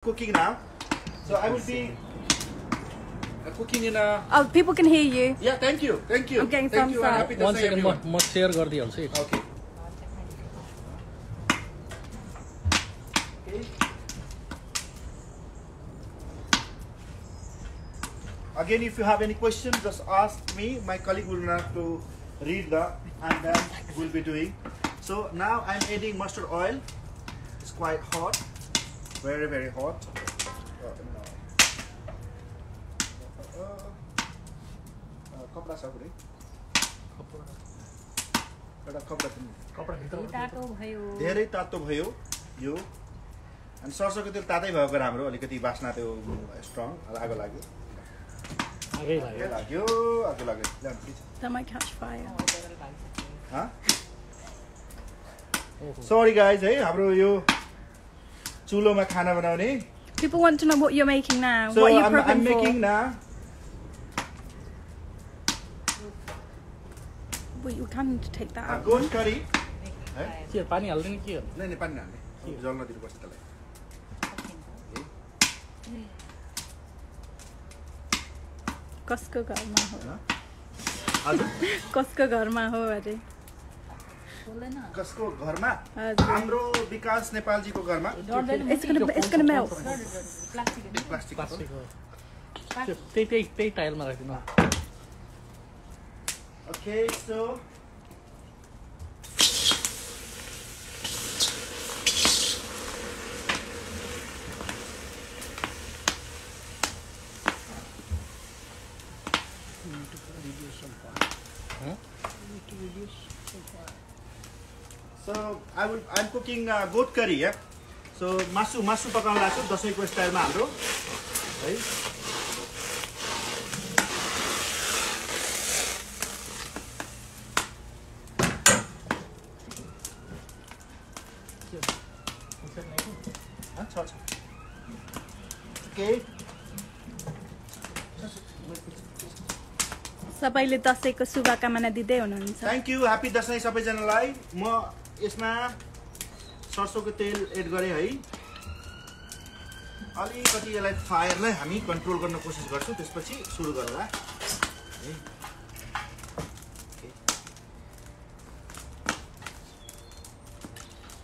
Cooking now. So I will be cooking in a... Oh, people can hear you. Yeah, thank you. Thank you. I'm getting thank thumbs you. up. Happy to One say second, everyone. must share गरिदिहाल्छु है. Okay. Okay. Again, if you have any questions, just ask me. My colleague will have to read the and then we'll be doing. So now I'm adding mustard oil. It's quite hot. Very, very hot. कपडा छ पुरै एउटा कपडा धेरै तातो भयो यो अनि सरसोको तेल तातै भएको राम्रो अलिकति बास्ना त्यो स्ट्रङ आगो लाग्यो आगो लाग्यो That might catch fire. सरी गाइज है हाम्रो यो चुलोमा खाना बनाउने. People want to know what you're making now. So what are you I'm prepping for? making now. Well, you can take that out. Goat curry. के पानी हाल्दैन के हो? नहीं पानी हाल्ने. जल्न दिनुपर्छ त्यसलाई. कसको घरमा हो? हजुर. कसको घरमा हो अरे? कसको घरमा? हाम्रो विकास नेपालजीको घरमा. It's gonna melt. प्लास्टिक. त्यही टाइलमा राख्दिनु. Okay, so I'm cooking goat curry, yeah. So masu पकाउन लाग्छु दशैंको स्टाइलमा हाम्रो है. Okay. सबैले दशैंको शुभकामना दिँदै हुनुहुन्छ. Thank you. Happy दशैं सबैजनालाई. म यसमा सरसोको तेल एड गरे है. अलिकति यसलाई फायरलाई हामी कन्ट्रोल गर्न कोसिस गर्छौं. त्यसपछि सुरु गरौँला.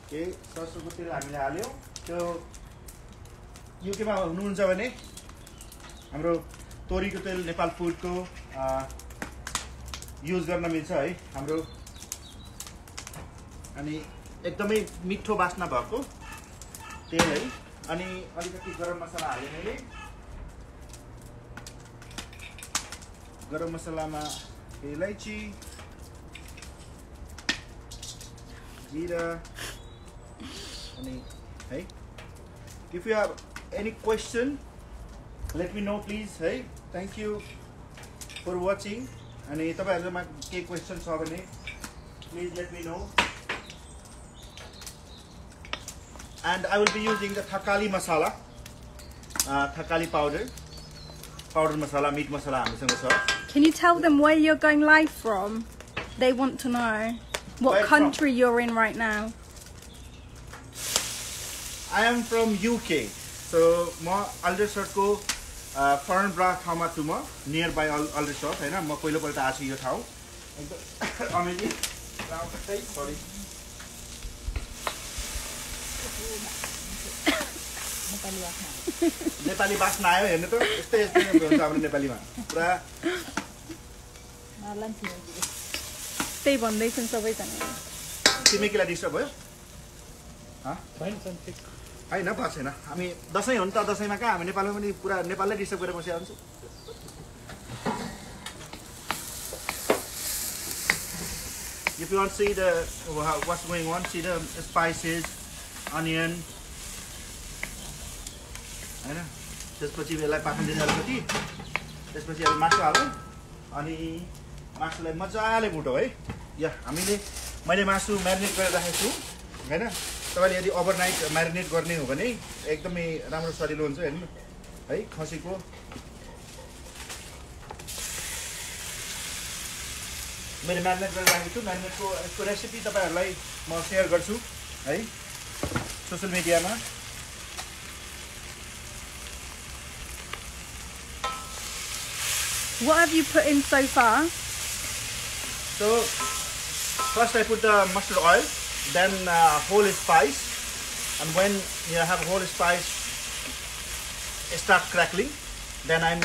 ओके, सरसोको तेल हामीले हाल्यौं. त्यो युकेमा हुनुहुन्छ भने हाम्रो तोरीको तेल नेपाल फुडको युज गर्न मिल्छ है हाम्रो. अनि एकदमै मिठो बास्ना भएको तेल है. अनि अलिकति गरम मसला हाले मैले. गरम मसलामा इलायची, जीरा अनि है. If you have any question, let me know please. Hey, thank you for watching. अनि तपाईहरुमा के क्वेशन छ भने please let me know. And I will be using the Takali masala, Takali powder masala, meat masala हामीसँग छ. Can you tell them where you're going live from? They want to know what country you're in right now. I am from UK. So म Aldershot को Farnborough ठाउँमा छु म, nearby Aldershot हैन. म पहिलोपल्ट आछु यो ठाउँ. एकदम अमेजिङ ठाउँ है. सरी. नेपाली बास्ना आयो हेर्नु त. यस्तै हुन्छ हाम्रो नेपालीमा. पुरा त्यही भन्दै छन् सबैजना. छिमेकीलाई डिस्टर्ब भयो? हैन बात छैन. हामी दशैं हो नि त. दशैंमा कहाँ हामी नेपालमा पनि पुरा नेपाललाई डिस्टर्ब गरेर बसिहाल्छु. If you want to see what's going on, see the spices, onion, हैन. त्यसपछि यसलाई पाक्न दिनु अलिकति. त्यसपछि अब मासु हालौँ. अनि मासुलाई मजाले भुटौ है. या मैले मासु म्यारिनेट गरेर राखेको छु हैन. तपाईले यदि ओभरनाइट म्यारिनेट गर्ने हो भने एकदमै राम्रो सजिलो हुन्छ हेर्नु है. खसीको मैले म्यारिनेट गरेर राखेको छु. म्यारिनेटको यसको रेसिपी तपाईहरुलाई म शेयर गर्छु है सोशल मिडियामा. What have you put in so far? So first I put the mustard oil, then whole spice, and when you have whole spice start crackling, then I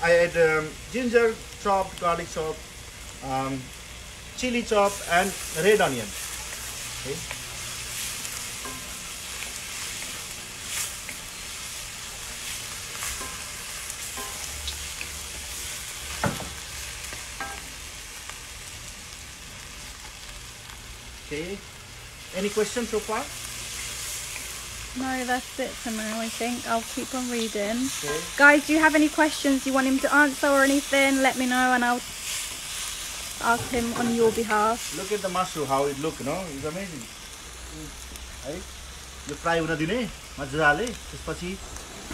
add ginger chopped, garlic chopped, chili chopped, and red onion. Okay. Okay. Any questions so far? No, that's it for now, I think. I'll keep on reading. Okay. Guys, do you have any questions you want him to answer or anything? Let me know and I'll ask him on your behalf. Look at the masu, how it look, no? It's amazing. Right? You fry una dine, मजाले, त्यसपछि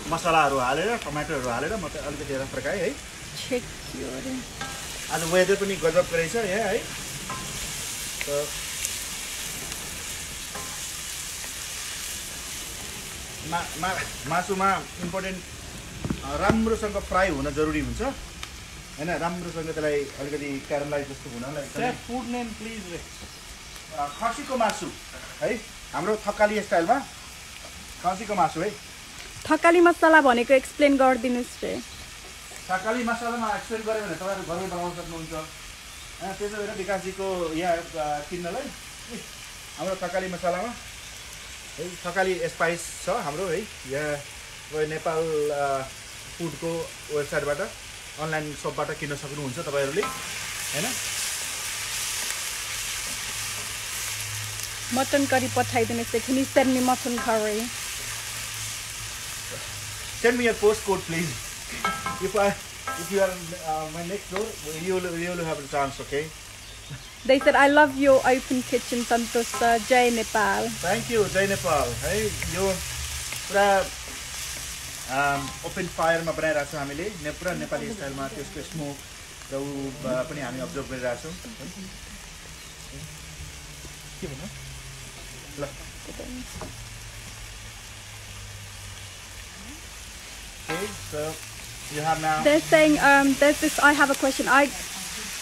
मसलाहरु हालेर, टमाटरहरु हालेर म त अलिकति हेरेर फर्काए है. Check your... आज वेदर पनि गजब रहेछ यहाँ है. So मासुमा इम्पोर्टेन्ट राम्रोसँग फ्राई हुन जरुरी हुन्छ हैन. राम्रोसँग त्यसलाई अलिकति क्यारमलाइज जस्तो हुनलाई Chef, food name please. खसीको मासु है, हाम्रो थकाली स्टाइलमा खसीको मासु है. थकाली मसला भनेको एक्सप्लेन गरिदिनुस् रे. थकाली मसलामा एक्सप्लेन गरे भने तपाईहरु घरमै बनाउन सक्नुहुन्छ. त्यसो भएर विकासजीको यहाँ किन्नलाई हाम्रो थकाली मसलामा है, थकाली स्पाइस छ हाम्रो है. यहाँ नेपाल फुडको वेबसाइटबाट अनलाइन शपबाट किन्न सक्नुहुन्छ तपाईहरुले हैन. Mutton curry पठाइदिनुस्. Can you send me mutton curry? Send me your postcode please. If you are my next door, you will have a chance, okay? They said, I love your open kitchen, santosh, Jai Nepal. Thank you, Jai Nepal. Hey, यो पुरा open फायरमा बनाइरहेको छौँ हामीले. पुरा नेपाली स्टाइलमा त्यसको smoke र उ पनि हामी observe गरिरहेको छौँ. के भन्नु? ल. Okay, so you have now. They're saying, there's this, I have a question.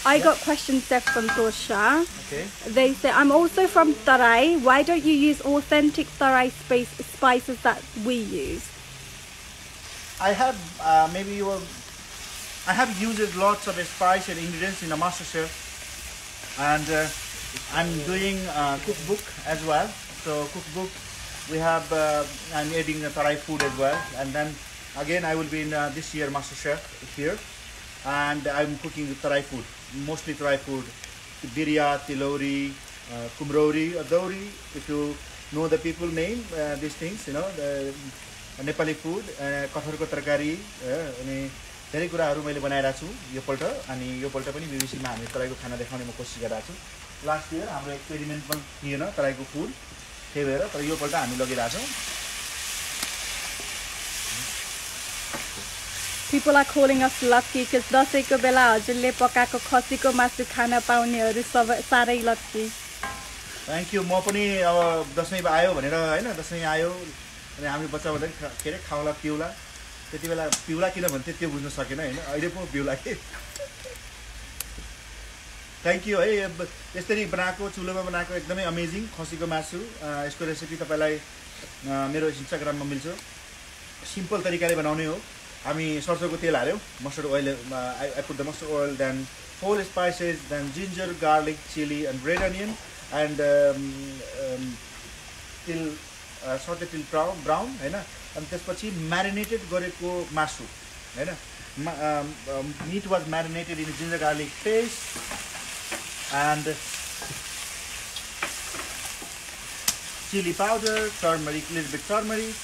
I got questions there from Dashain. Okay. They say, I'm also from Tarai. Why don't you use authentic Tarai spices that we use? I have I have used lots of spice and ingredients in a master chef, and I'm doing a cookbook as well. So cookbook, we have I'm adding Tarai food as well, and then again I will be in this year master chef here, and I'm cooking Tarai food, mostly Tarai food, birya, tilori, kumrori, adori. If you know the people name, these things, you know, the Nepali food, कठहरको तरकारी अनि धेरै कुराहरु मैले बनाइरा छु यो पल्ट. अनि यो पल्ट पनि बीबीसी मा हामी तराईको खाना देखाउने म कोसिस गरिरा छु. लास्ट इयर हाम्रो एक्सपेरिमेन्ट पनि थिएन तराईको फुड, त्यही भएर तर यो पल्ट हामी लगिरा छौं. People are calling us lucky because दशैंको बेला हजुरले पकाएको खसीको मासु खान पाउनेहरु सारै लक्की. Thank you. म पनि अब दशैं आयो भनेर हैन, दशैं आयो अनि हामी बच्चा भन्दा के रे खाउला पिउला, त्यति बेला पिउला किन भन्थे त्यो बुझ्न सकेन हैन. अहिले पो पिउला के. थ्यांक यू है. यसरी बनाएको चुलोमा बनाएको एकदमै अमेजिङ खसीको मासु. यसको रेसिपी तपाईलाई मेरो इन्स्टाग्राममा मिल्छ. सिम्पल तरिकाले बनाउने हो. हामी सरसोको तेल हाल्यौ, mustard oil, I put the mustard oil, then whole spices, then ginger, garlic, chili and red onion, and till sauté till brown हैन. अनि त्यसपछि marinated गरेको मासु हैन. Meat was marinated in ginger garlic paste and chili powder, turmeric, little bit turmeric,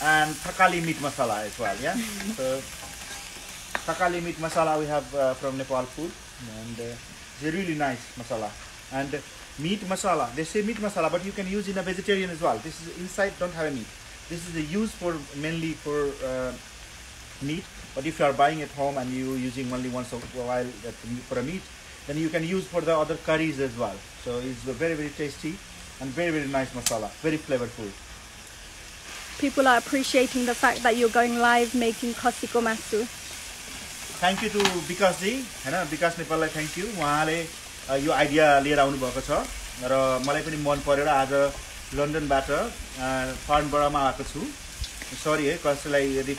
and Takali meat masala as well. Yeah. So Takali meat masala we have from Nepal food, and it's a really nice masala. And meat masala, they say meat masala, but you can use in a vegetarian as well. This is inside, don't have a meat. This is used for mainly for meat. But if you are buying at home and you using only once a while for a meat, then you can use for the other curries as well. So it's very, very tasty and very, very nice masala, very flavorful. People are appreciating the fact that you're going live making khasiko masu. Thank you to Vikas ji हैन विकास नेपाललाई thank you उहाँले यो idea लिएर आउनु भएको छ र मलाई पनि मन परेर आज लन्डनबाट फार्नबडामा आएको छु सरी है कसैलाई यदि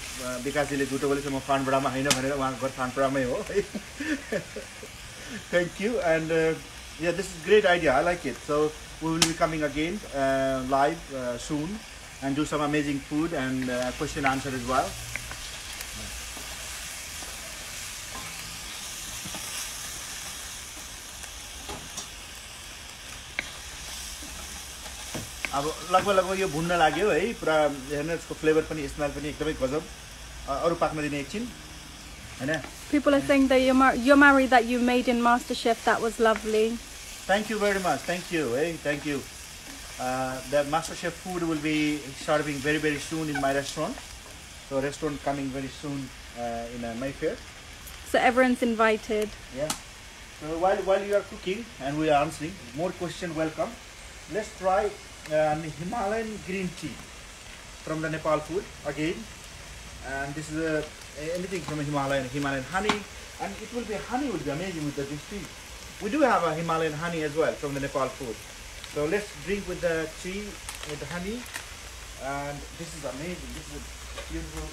विकासजीले झुटो बोलेछ म फार्नबडामा हैन भनेर उहाँको घर फार्नबडामै हो है thank you end yeah, this is a great idea. I like it. So we will be coming again live soon and do some amazing food and question answer as well. अब लगभग यो भुन्न लाग्यो है पुरा हेर्न यसको फ्लेभर पनि smell पनि एकदमै गजब अरु पाक्न दिने एकछिन हैन People are saying that your Mari that you made in MasterChef, that was lovely. Thank you very much. Thank you. Hey, thank you. The MasterChef food will be serving very soon in my restaurant. So restaurant coming very soon in Mayfair. So everyone's invited. Yeah. So while you are cooking and we are answering more question, welcome. Let's try Himalayan green tea from the Nepal food again. And this is anything from Himalayan honey, and it will be honey will be amazing with this tea. We do have a Himalayan honey as well from the Nepal food. So let's drink with the tea, with the honey. And this is amazing. This is beautiful.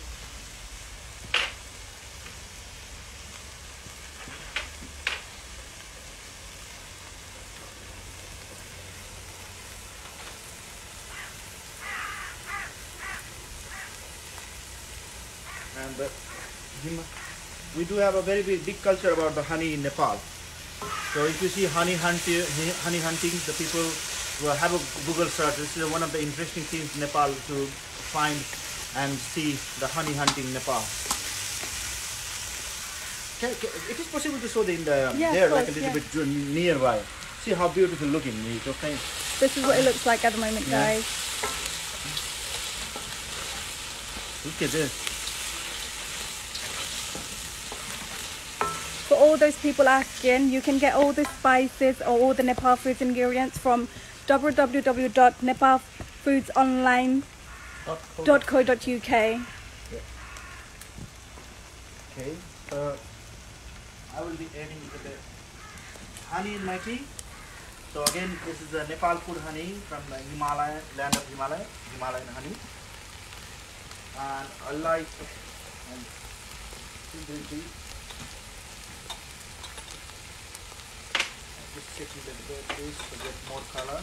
And we do have a very big culture about the honey in Nepal. So if you see honey hunting, the people will have a Google search. This is one of the interesting things in Nepal to find and see the honey hunting in Nepal. It is possible to show in the there like a little bit nearby. See how beautiful looking it is. Okay. This is what it looks like at the moment, guys. Look at this. For all those people asking, you can get all the spices or all the Nepal foods ingredients from www.nepalfoodsonline.co.uk. Okay, I will be adding the honey in my tea. So again, this is the Nepal food honey from the Himalaya, land of Himalayan honey. And I like green tea. Just check it a bit to get more color.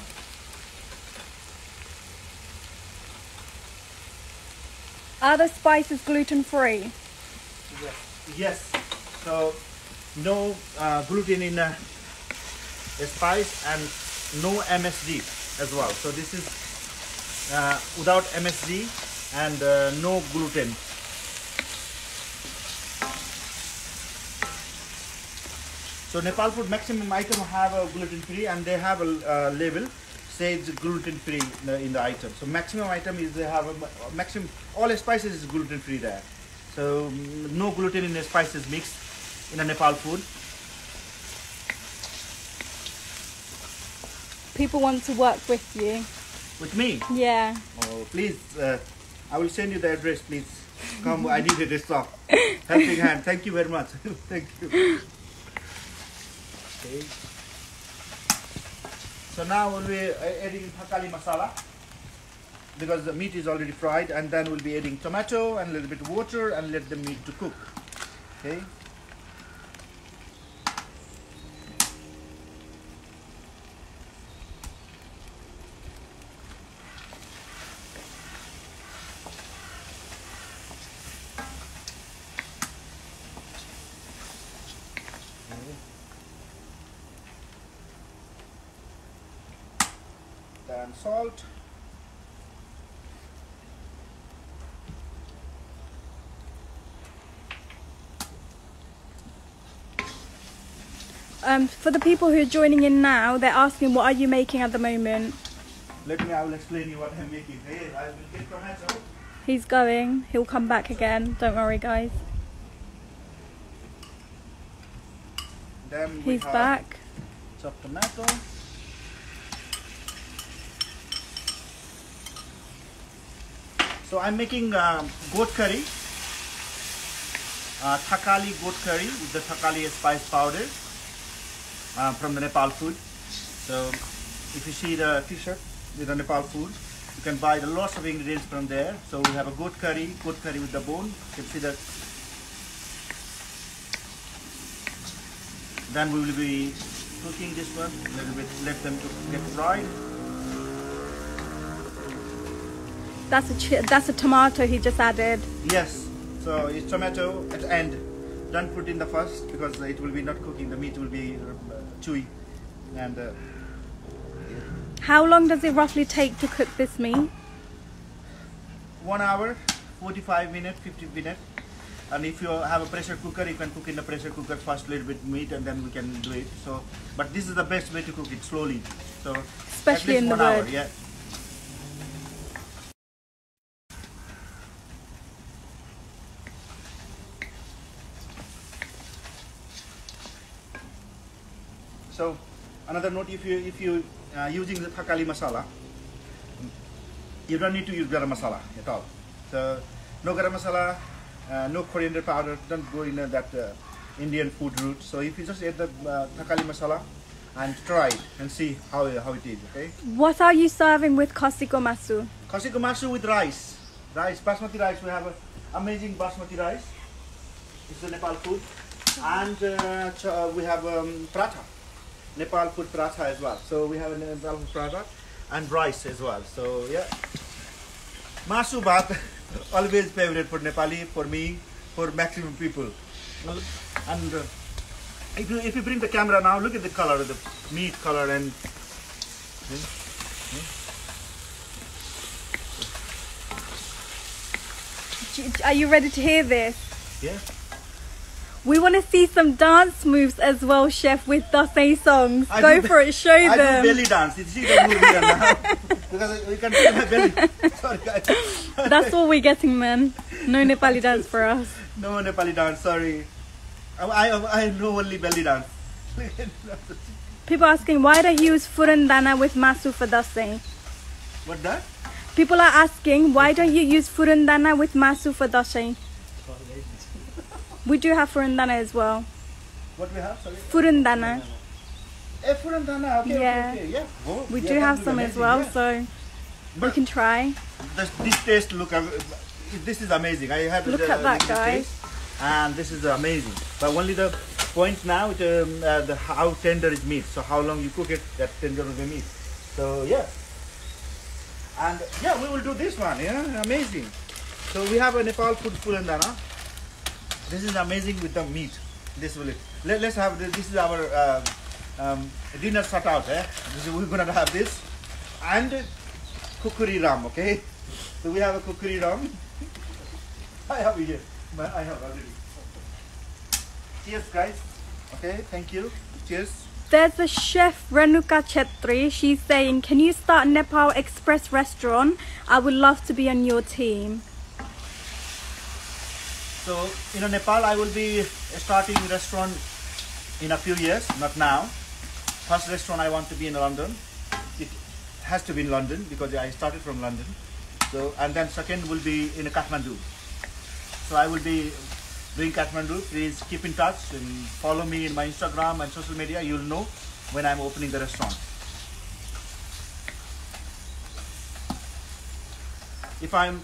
Are the spices gluten-free? Yes. So no gluten in spice and no MSG as well. So this is without MSG and no gluten. So Nepal food maximum item have a gluten free and they have a label says gluten free in the item. So maximum item is they have a maximum all spices is gluten free there. So no gluten in the spices mixed in a Nepal food. People want to work with you. With me? Yeah. Oh, please, I will send you the address, please. Come, I need this stuff. Helping hand. Thank you very much. Thank you. Okay. So now we'll be adding Takali masala because the meat is already fried, and then we'll be adding tomato and a little bit of water and let the meat to cook. Okay. Then salt. For the people who are joining in now, they're asking, what are you making at the moment? I will explain you what I'm making. Hey, I will get tomato. He's going. He'll come back again. Don't worry, guys. Then He's back. Chopped tomato. So I'm making goat curry. Takali goat curry with the Takali spice powder from the Nepal food. So if you see the t-shirt with the Nepal food, you can buy the lots of ingredients from there. So we have a goat curry with the bone. You can see that. Then we will be cooking this one a little bit, let them get fried. That's a tomato he just added. Yes, so it's tomato at the end. Don't put in the first because it will be not cooking. The meat will be chewy. And how long does it roughly take to cook this meat? 1 hour, 45 minutes, 50 minutes. And if you have a pressure cooker, you can cook in the pressure cooker first a little bit meat and then we can do it. So, but this is the best way to cook it slowly. So especially in the 1 hour, wood. yeah. So another note: if you using the Takali masala, you don't need to use garam masala at all. So no garam masala, no coriander powder. Don't go in that Indian food route. So if you just add the Takali masala and try it and see how it is. Okay. What are you serving with khasiko masu? Khasiko masu with rice. Basmati rice. We have amazing basmati rice. It's the Nepal food, and we have paratha. Nepal food paratha as well. So we have a Nepal food paratha and rice as well. So yeah, masu bhat always favorite for Nepali, for me, for maximum people. And if you bring the camera now, look at the color, the meat color, and are you ready to hear this? yeah. We want to see some dance moves as well, chef, with Dashain songs. Go for it, show I them. do belly dance. You see the move here now? Because you can feel my belly. Sorry guys. That's what we're getting, man. No Nepali dance for us. No Nepali dance, sorry. I know only belly dance. People asking, why don't you use furundana with masu for Dashain? What that? People are asking, why don't you use furundana with masu for Dashain? We do have furundana as well. What we have? Sorry. Furundana. Furundana, okay, Yeah. okay. Yeah. Oh, We yeah, do that have will be some as amazing, well, yeah. so you But can try. this taste, this is amazing. I had Look at that, this guys. taste, and this is amazing. But only the point now is how tender is meat. So how long you cook it, that tender will be meat. So yeah. And yeah, we will do this one. Yeah, amazing. So we have a Nepal food furundana. This is amazing with the meat. This will let's have this. This is our dinner sort out. We're gonna have this and kukuri ram. Okay, so we have a kukuri ram. I have it here. I have already. Cheers, guys. Okay, thank you. Cheers. There's a chef, Renuka Chetri. She's saying, can you start Nepal Express restaurant? I would love to be on your team. So in Nepal, I will be starting a restaurant in a few years, not now. First restaurant I want to be in London. It has to be in London because I started from London. So, and then second will be in Kathmandu. So I will be doing Kathmandu. Please keep in touch and follow me in my Instagram and social media. You'll know when I'm opening the restaurant. If I'm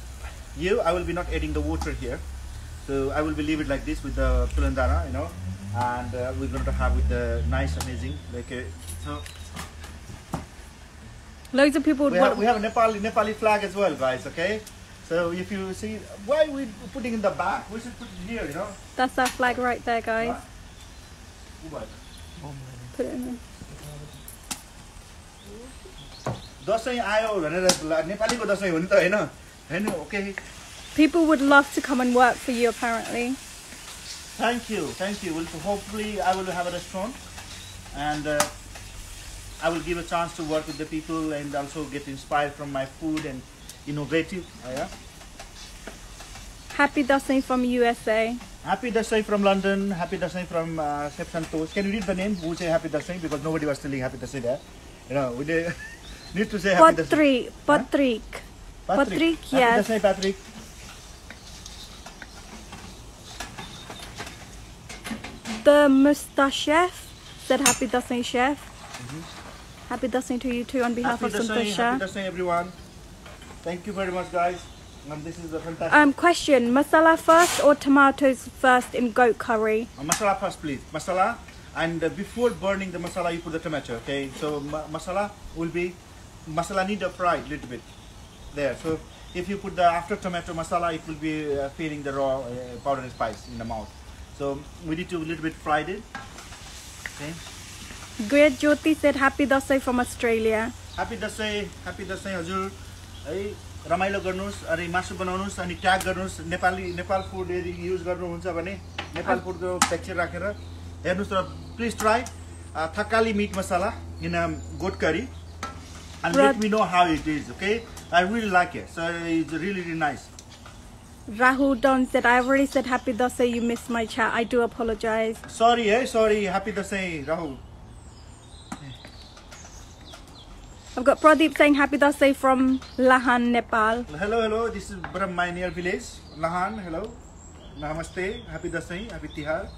you, I will be not adding the water here. So I will be leave it like this with the furundana, you know, and we're going to have with the nice, amazing, so. Loads of people would We have a Nepali flag as well, guys. Okay, so if you see, why are we putting in the back? We should put it here, you know. That's our flag right there, guys. What? Put it in there. Dashain आयो भनेर नेपालीको दशैं हो नि त हैन हैन okay. People would love to come and work for you, apparently. Thank you. Well, hopefully I will have a restaurant, and I will give a chance to work with the people and also get inspired from my food and innovative. Yeah. Happy Dashain from USA. Happy Dashain from London. Happy Dashain from Chef Santosh. Can you read the name? Who say Happy Dashain? Because nobody was telling Happy Dashain there. You know, we need to say Happy Dashain. Patrick, Happy yes. Dashain, Patrick. The Mustache Chef said happy Dashain chef. Happy Dashain to you too on behalf of Santosh. Happy Dashain, everyone. Thank you very much, guys. And this is a fantastic. Question: masala first or tomatoes first in goat curry? Masala first, please. Masala, and before burning the masala, you put the tomato. Okay, so masala need to fry a little bit there. So if you put the after tomato masala, it will be feeling the raw powder and spice in the mouth. So we need to a little bit fried it. Okay. Great Jyoti said happy Dashain from Australia. Happy Dashain, हजुर. है रमाइलो गर्नुस् अनि मासु बनाउनुस् अनि tag गर्नुस् Nepal food यदि use गर्नुहुन्छ भने नेपाल फुडको पिक्चर राखेर हेर्नुस् र please try Takali meat masala in a goat curry and let me know how it is. Okay, I really like it, so it's really nice. Rahul Don said, I already said happy Dashain, you missed my chat. I do apologize. Sorry, sorry. Happy Dashain, Rahul. I've got Pradeep saying happy Dashain from Lahan, Nepal. Hello. This is from my near village, Lahan. Hello. Namaste. Happy Dashain. Happy Tihar.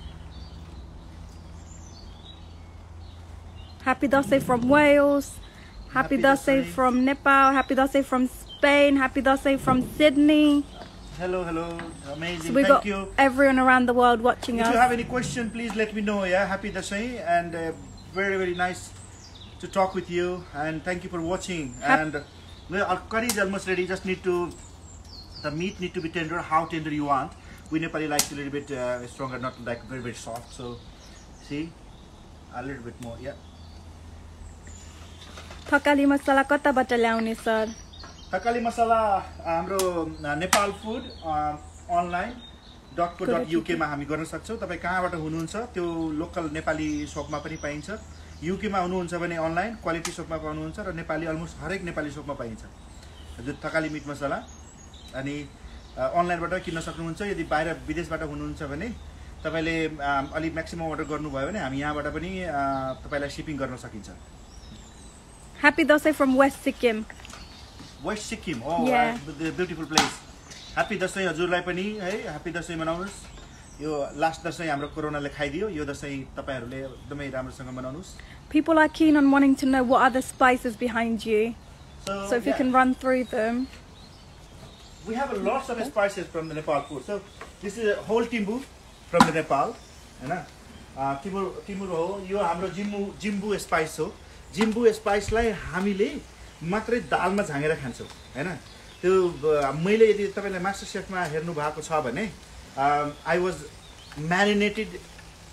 Happy Dashain from Wales. Happy Dashain from Nepal. Happy Dashain from Spain. Happy Dashain from Sydney. Hello. Amazing. So we Thank got you. Everyone around the world watching us. If you have any question, please let me know. Yeah, happy Dashain, and very nice to talk with you. And thank you for watching. And well, our curry is almost ready. Just need to, the meat need to be tender. How tender you want? We Nepali like a little bit stronger, not like very soft. So see, a little bit more. Yeah. Takali masala कताबाट ल्याउने sir? Takali masala हाम्रो Nepal food online .co.uk मा हामी गर्न सक्छौं. तपाई कहाँबाट हुनुहुन्छ त्यो लोकल नेपाली शपमा पनि पाइन्छ. UK मा हुनुहुन्छ भने अनलाइन क्वालिटी शपमा पाउनुहुन्छ र नेपाली अलमोस्ट हरेक नेपाली शपमा पाइन्छ. हजुर Takali मीट मसाला अनि अनलाइनबाट किन्न सक्नुहुन्छ. यदि बाहिर विदेशबाट हुनुहुन्छ भने तपाईले अलि म्याक्सिमम अर्डर गर्नुभयो भने हामी यहाँबाट पनि तपाईलाई शिपिङ गर्न सकिन्छ. Happy Dashain from West Sikkim. West Sikkim. Oh, yeah. The beautiful place. Happy Dashain हजुरलाई पनि है. Happy Dashain मनाउनुस्. यो लास्ट दशैं हाम्रो कोरोनाले खाइदियो. यो दशैं तपाईहरुले एकदमै राम्रोसँग मनाउनुस्. People are keen on wanting to know what are the spices behind you. So if you can run through them. We have lots of spices from the Nepal food. So this is a whole timbu from the Nepal. Hahn? timbu हो. यो हाम्रो जिम्बु spice हो. जिम्बु स्पाइसलाई हामीले मात्रै दालमा झाँगेर खान्छौं हैन. त्यो मैले यदि तपाईले master शेफमा हेर्नु भएको छ भने I was marinated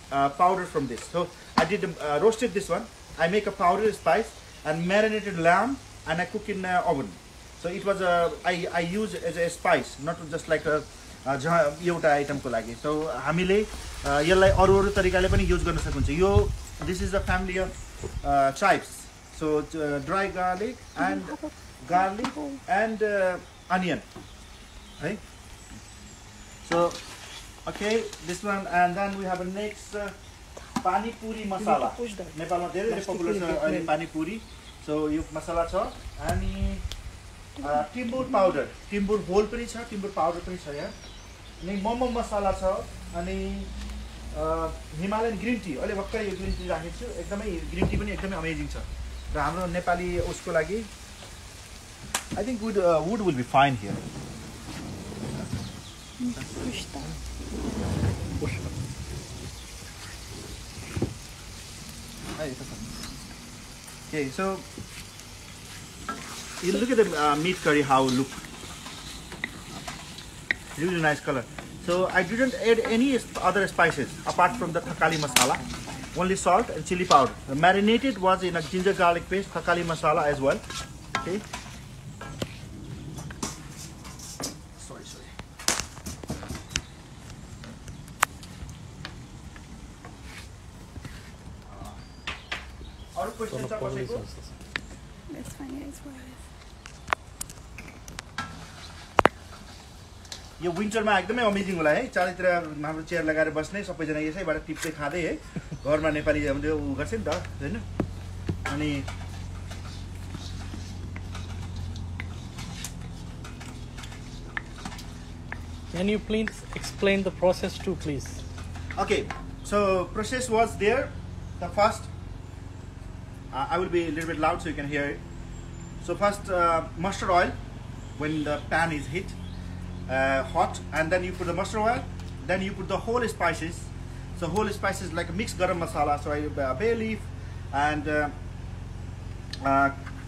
powder from this. So I did roasted this one. I make a powdered spice and marinated lamb and I cook in oven. So it was I use as a spice, not just like a एउटा item को लागि. So हामीले यसलाई अरु तरिकाले पनि use गर्न सकिन्छ. यो this is a family of chives. So dry garlic and onion. Right? So okay, this one, and then we have a next pani puri masala. नेपालमा धेरै popular छ अहिले pani puri. So यो मसला छ अनि timbur powder, timbur whole पनि छ, timbur powder पनि छ यहाँ. अनि momo masala छ अनि Himalayan Green Tea. अहिले भर्खरै यो green tea राखेको छु. एकदमै green tea पनि एकदमै amazing छ. र हाम्रो नेपाली उसको लागि I think wood will be fine here. Okay, so you look at the meat curry, how it look. Really nice color. So I didn't add any other spices apart from the Takali masala. Only salt and chili powder. The marinated was in a ginger garlic paste, Takali masala as well. Okay. Sorry. Other questions? It's fine, it's what it is. यो विन्टरमा एकदमै amazing होला है. चारैतिर हाम्रो chair लगाएर बस्ने, सबैजना यसैबाट टिप्दै खादै है. घरमा नेपाली हामीले उ गर्छ नि त हैन. अनि Can you please explain the process too, please? Okay, So process was there. The first, I will be a little bit loud so you can hear it. So first mustard oil, when the pan is hot, and then you put the mustard oil, then you put the whole spices. So whole spices like a mixed garam masala, so bay leaf and the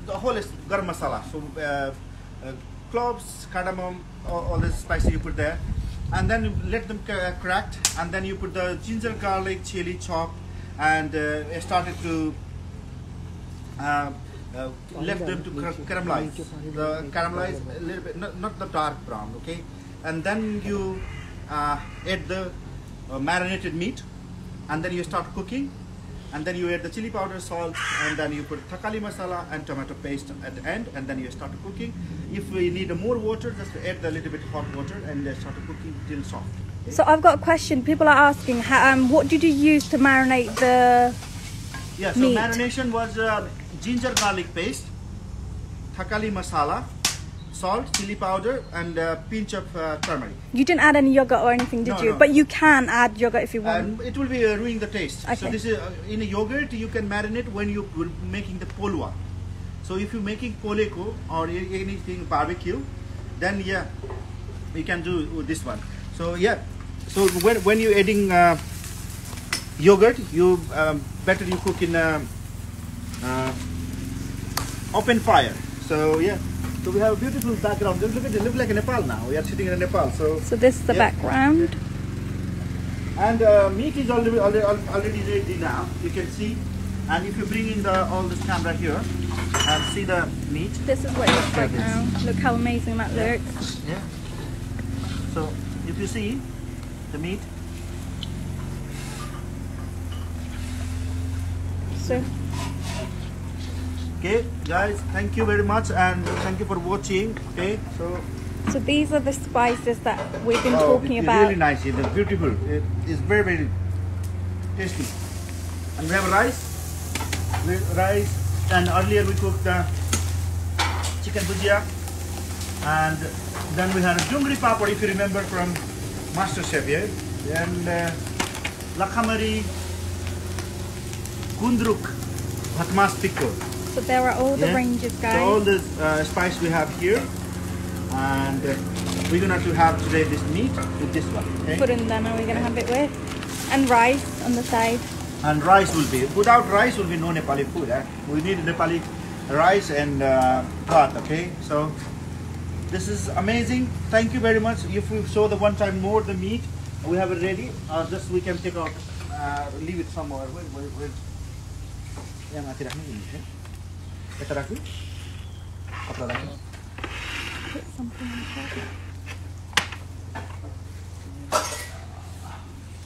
whole garam masala. So cloves, cardamom, all this spices you put there, and then you let them cracked, and then you put the ginger, garlic, chili chopped, and started to left them to caramelize. The caramelize a little bit, not the dark brown, okay? And then you add the marinated meat, and then you start cooking, and then you add the chili powder, salt, and then you put Takali masala and tomato paste at the end, and then you start cooking. If we need more water, just add a little bit hot water and start cooking till soft. Okay? So I've got a question. People are asking, what did you use to marinate the Yeah, so meat? marination was ginger garlic paste, Takali masala, salt, chili powder, and a pinch of turmeric. You didn't add any yogurt or anything, did No, you? no. But you can add yogurt if you want. And it will be ruining the taste. So Okay. this is in a yogurt you can marinate when you are making the polwa. So if you're making poleko or anything barbecue, then yeah, you can do this one. So yeah, so when you're adding yogurt, you better you cook in open fire. So yeah, so we have a beautiful background. Just look at it, look like Nepal now. We are sitting in Nepal. So This is the yeah. background. And meat is already ready now. You can see. And if you bring in all this camera here and see the meat. This is what it looks like now. Look how amazing that looks. Yeah. So if you see the meat. So Okay, guys, thank you very much and thank you for watching. Okay, so these are the spices that we've been talking it's about. really nice. It's beautiful. It is very, very tasty. And we have rice. And earlier we cooked chicken bhujia, and then we had a dungri papad, if you remember from Master Chef, yeah? And lakhamari, gundruk, bhatmas pickle. So there are all the Yeah. ranges, guys. So all the spice we have here, and we're gonna to have today this meat with this one. Okay? Furundan are we going to have it with? And rice on the side. And rice will be, without rice will be no Nepali food. We need Nepali rice and bhat, okay? So this is amazing. Thank you very much. If we show the one time more the meat, we have it ready. Just we can take out, leave it somewhere. Where? Yeah, mati rakhnu ni. Yata rakhnu. Kapda rakhnu. Put something on top.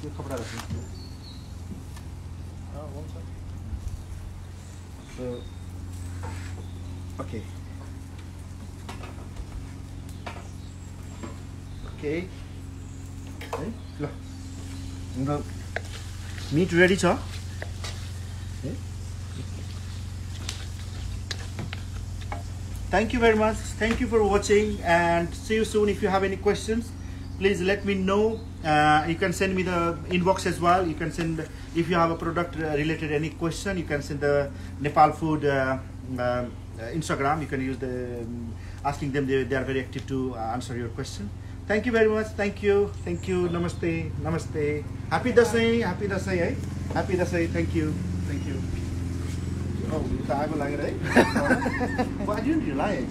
Yo kapda rakhnu. So, okay. Okay. Okay. Lo. The meat ready, sir. Okay. Thank you very much. Thank you for watching, and see you soon. If you have any questions, please let me know. You can send me the inbox as well. You can send, if you have a product related any question, you can send the Nepal food Instagram. You can use the asking them. They are very active to answer your question. Thank you very much. Thank you. Namaste. Namaste. Happy Dashain. Happy Dashain. Eh? Happy Dashain. Thank you. Thank you. Oh, I will like it. Eh? Well, I didn't realize.